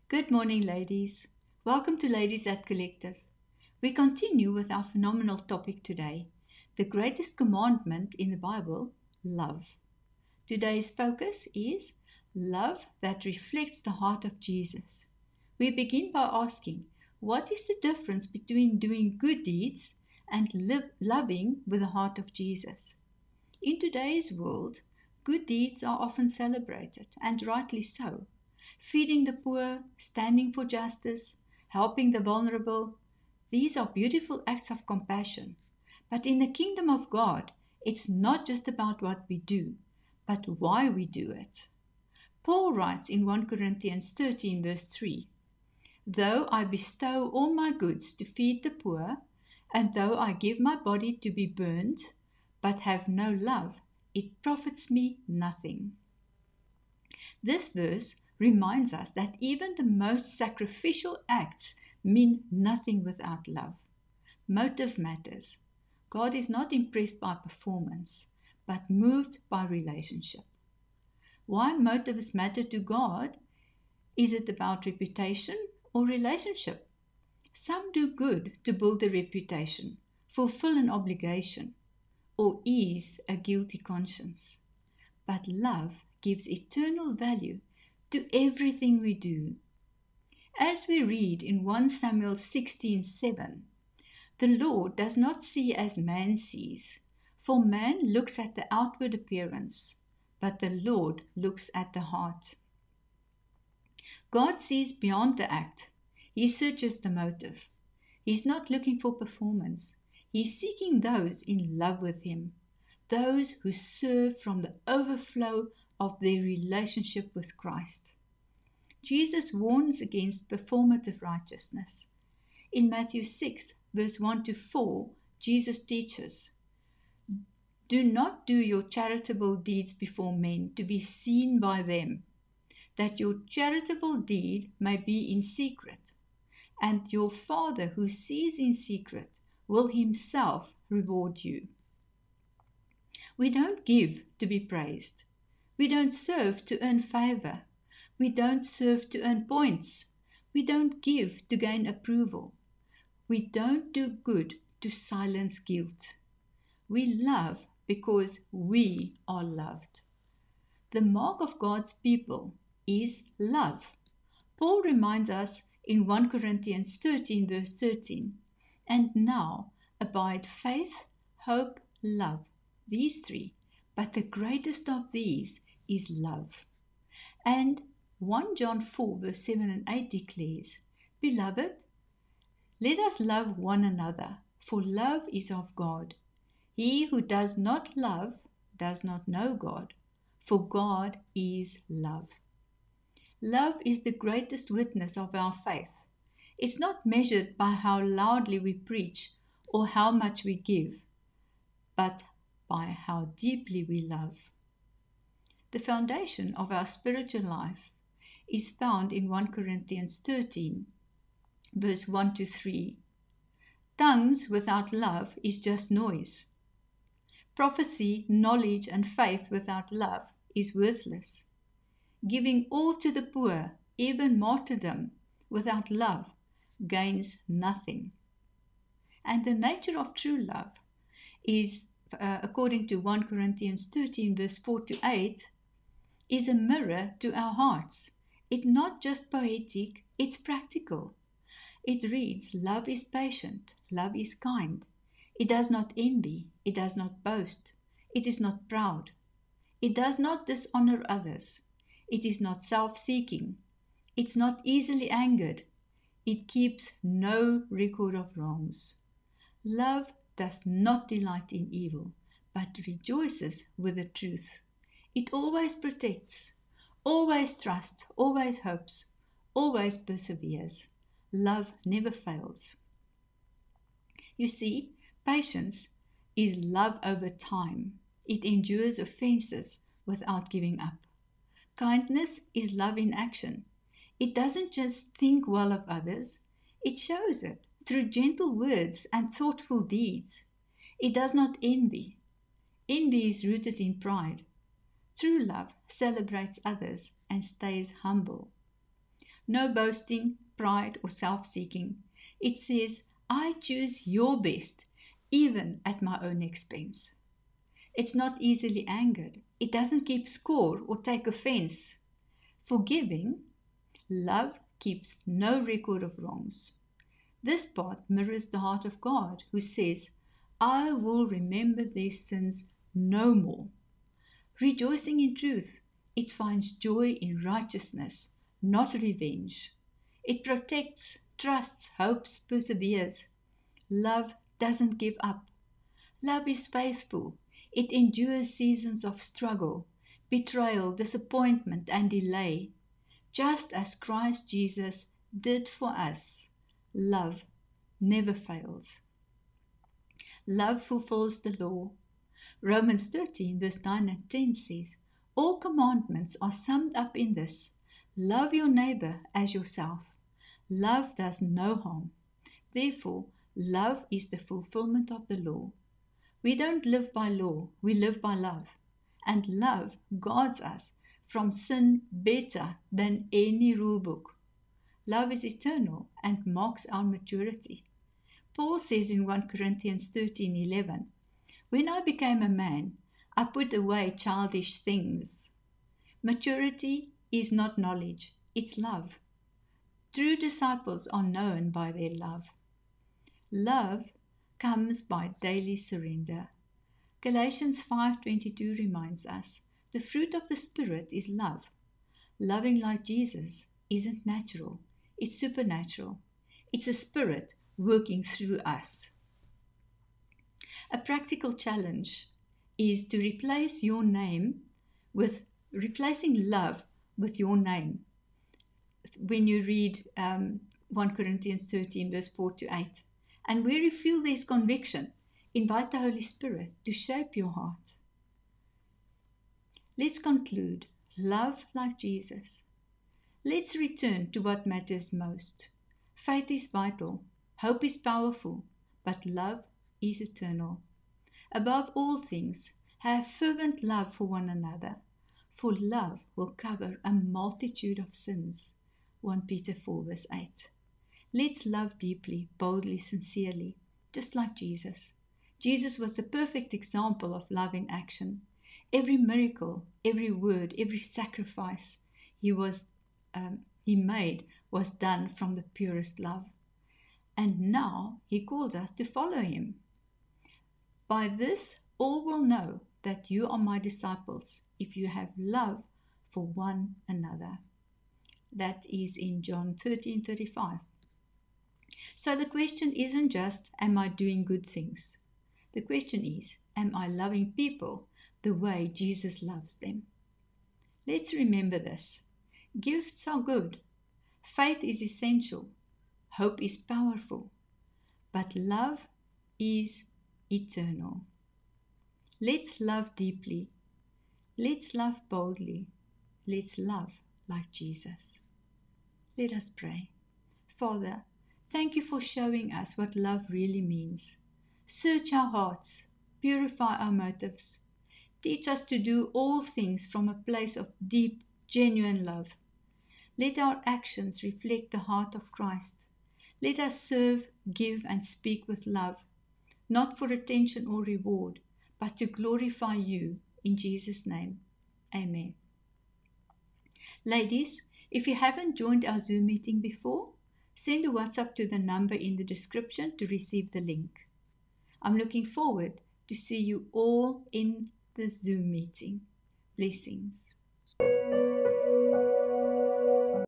Good morning, ladies. Welcome to Ladies at Collective. We continue with our phenomenal topic today, the greatest commandment in the Bible, love. Today's focus is love that reflects the heart of Jesus. We begin by asking, what is the difference between doing good deeds and loving with the heart of Jesus? In today's world, good deeds are often celebrated, and rightly so. Feeding the poor, standing for justice, helping the vulnerable. These are beautiful acts of compassion. But in the kingdom of God, it's not just about what we do, but why we do it. Paul writes in 1 Corinthians 13 verse 3, "Though I bestow all my goods to feed the poor, and though I give my body to be burned, but have no love, it profits me nothing." This verse reminds us that even the most sacrificial acts mean nothing without love. Motive matters. God is not impressed by performance, but moved by relationship. Why motives matter to God? Is it about reputation or relationship? Some do good to build a reputation, fulfill an obligation, or ease a guilty conscience. But love gives eternal value to everything we do. As we read in 1 Samuel 16:7, the Lord does not see as man sees, for man looks at the outward appearance, but the Lord looks at the heart. God sees beyond the act. He searches the motive. He's not looking for performance. He's seeking those in love with Him, those who serve from the overflow of their relationship with Christ. Jesus warns against performative righteousness. In Matthew 6, verse 1-4, Jesus teaches, "Do not do your charitable deeds before men to be seen by them, that your charitable deed may be in secret, and your Father who sees in secret will Himself reward you." We don't give to be praised. We don't serve to earn favor. We don't serve to earn points. We don't give to gain approval. We don't do good to silence guilt. We love because we are loved. The mark of God's people is love. Paul reminds us in 1 Corinthians 13 verse 13, "And now abide faith, hope, love, these three, but the greatest of these is love." And 1 John 4 verse 7 and 8 declares, "Beloved, let us love one another, for love is of God. He who does not love does not know God, for God is love." Love is the greatest witness of our faith. It's not measured by how loudly we preach or how much we give, but by how deeply we love. The foundation of our spiritual life is found in 1 Corinthians 13, verse 1-3. "Tongues without love is just noise. Prophecy, knowledge, and faith without love is worthless. Giving all to the poor, even martyrdom, without love gains nothing." And the nature of true love is, according to 1 Corinthians 13, verse 4-8, is a mirror to our hearts. It's not just poetic, it's practical. It reads, "Love is patient, love is kind. It does not envy, it does not boast, it is not proud. It does not dishonor others. It is not self-seeking. It's not easily angered. It keeps no record of wrongs. Love does not delight in evil, but rejoices with the truth. It always protects, always trusts, always hopes, always perseveres. Love never fails." You see, patience is love over time. It endures offenses without giving up. Kindness is love in action. It doesn't just think well of others, it shows it through gentle words and thoughtful deeds. It does not envy. Envy is rooted in pride. True love celebrates others and stays humble. No boasting, pride, or self-seeking. It says, I choose your best, even at my own expense. It's not easily angered. It doesn't keep score or take offense. Forgiving, love keeps no record of wrongs. This part mirrors the heart of God, who says, I will remember their sins no more. Rejoicing in truth, it finds joy in righteousness, not revenge. It protects, trusts, hopes, perseveres. Love doesn't give up. Love is faithful. It endures seasons of struggle, betrayal, disappointment, and delay. Just as Christ Jesus did for us, love never fails. Love fulfills the law. Romans 13, verse 9 and 10 says, all commandments are summed up in this: love your neighbor as yourself. Love does no harm. Therefore, love is the fulfillment of the law. We don't live by law, we live by love. And love guards us from sin better than any rule book. Love is eternal and marks our maturity. Paul says in 1 Corinthians 13:11, when I became a man, I put away childish things. Maturity is not knowledge, it's love. True disciples are known by their love. Love comes by daily surrender. Galatians 5:22 reminds us, the fruit of the Spirit is love. Loving like Jesus isn't natural, it's supernatural. It's a spirit working through us. A practical challenge is to replacing love with your name. When you read 1 Corinthians 13, verse 4 to 8, and where you feel there's conviction, invite the Holy Spirit to shape your heart. Let's conclude. Love like Jesus. Let's return to what matters most. Faith is vital. Hope is powerful. But love is eternal. Above all things, have fervent love for one another, for love will cover a multitude of sins. 1 Peter 4, verse 8. Let's love deeply, boldly, sincerely, just like Jesus. Jesus was the perfect example of love in action. Every miracle, every word, every sacrifice he made was done from the purest love. And now he calls us to follow him. By this, all will know that you are my disciples, if you have love for one another. That is in John 13:35. So the question isn't just, am I doing good things? The question is, am I loving people the way Jesus loves them? Let's remember this. Gifts are good. Faith is essential. Hope is powerful. But love is eternal. Let's love deeply. Let's love boldly. Let's love like Jesus. Let us pray. Father, thank you for showing us what love really means. Search our hearts. Purify our motives. Teach us to do all things from a place of deep, genuine love. Let our actions reflect the heart of Christ. Let us serve, give, and speak with love, not for attention or reward, but to glorify you. In Jesus' name, amen. Ladies, if you haven't joined our Zoom meeting before, send a WhatsApp to the number in the description to receive the link. I'm looking forward to see you all in the Zoom meeting. Blessings.